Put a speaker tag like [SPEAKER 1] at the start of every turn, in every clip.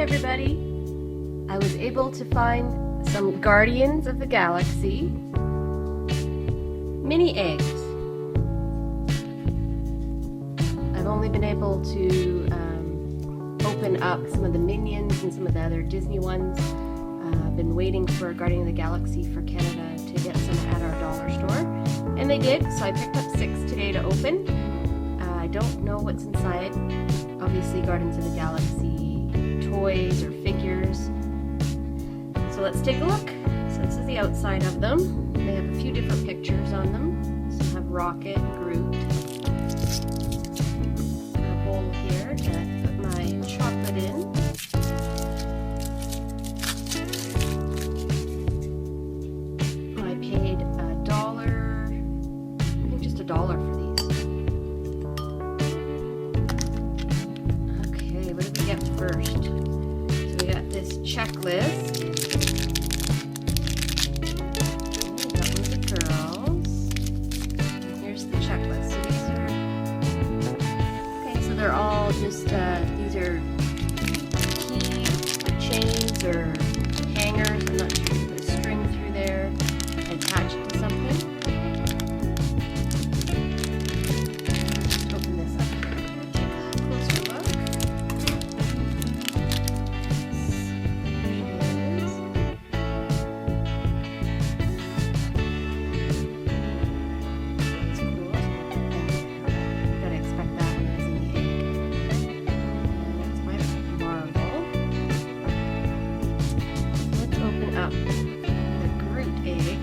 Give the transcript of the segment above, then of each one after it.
[SPEAKER 1] everybody! I was able to find some Guardians of the Galaxy mini eggs. I've only been able to open up some of the Minions and some of the other Disney ones. I've been waiting for Guardian of the Galaxy for Canada to get some at our dollar store, and they did, so I picked up 6 today to open. I don't know what's inside. Obviously Guardians of the Galaxy toys or figures. So let's take a look. So this is the outside of them. They have a few different pictures on them. So I have Rocket, Groot. A bowl here to put my chocolate in. I paid $1, I think just $1 for these. Okay, what did we get first? So we got this checklist. That was the girls. And here's the checklist. So these are, okay, so they're all just, these are key chains or hangers. I'm not sure. Put a string through there, attach it to something. Let's open this up here. Take a closer look. Up the Groot egg.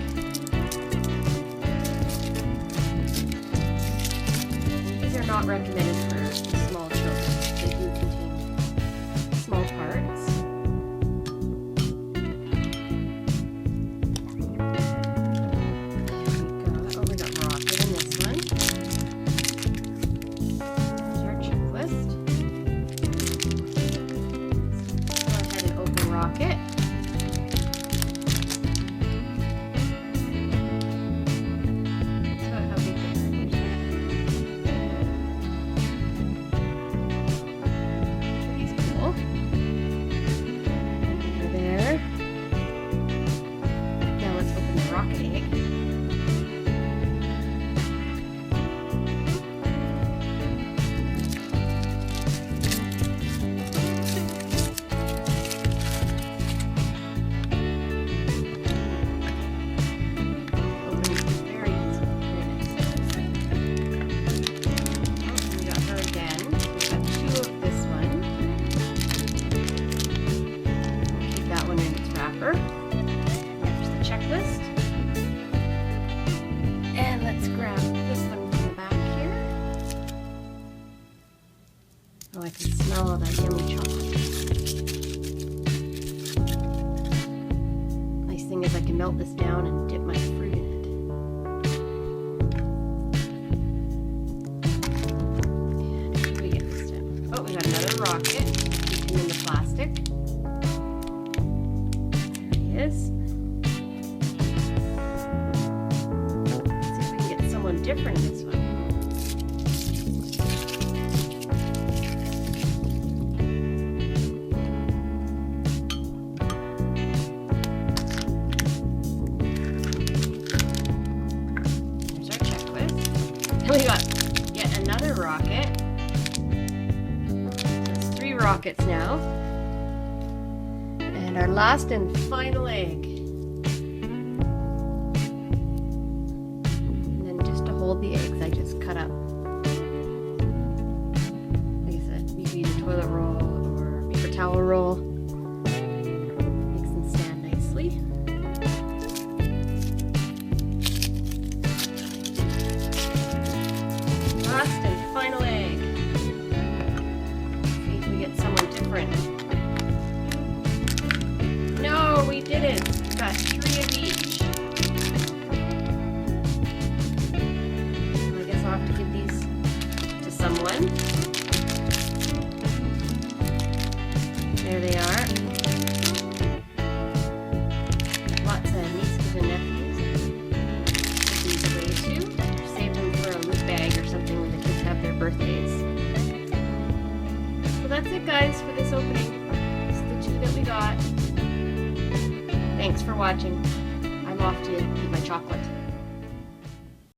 [SPEAKER 1] These are not recommended for small children. They do contain small parts. There we go. Oh, we got Rocket in this one. Here's our checklist. Go ahead and open Rocket. Rocket egg. Very easy. We got her again. We've got 2 of this one. Keep that one in its wrapper. There's the checklist. And let's grab this one from the back here. Oh, I can smell all that yummy chocolate. Nice thing is I can melt this down and dip my fruit in it. And what do we get this time? Oh, we got another Rocket. Keep him in the plastic. There he is. Different this one. There's our checklist. And we got yet another Rocket. That's 3 Rockets now. And our last and final egg. Hold the eggs I just cut up. Like I said, you can use a toilet roll or paper towel roll. Makes them stand nicely. Last and final egg. See if we get someone different. No, we didn't. We got 3 of each. I'll have to give these to someone. There they are. Lots of nieces and nephews. Put these away too. Or save them for a loot bag or something when the kids have their birthdays. So that's it, guys, for this opening. we got. Thanks for watching. I'm off to eat my chocolate.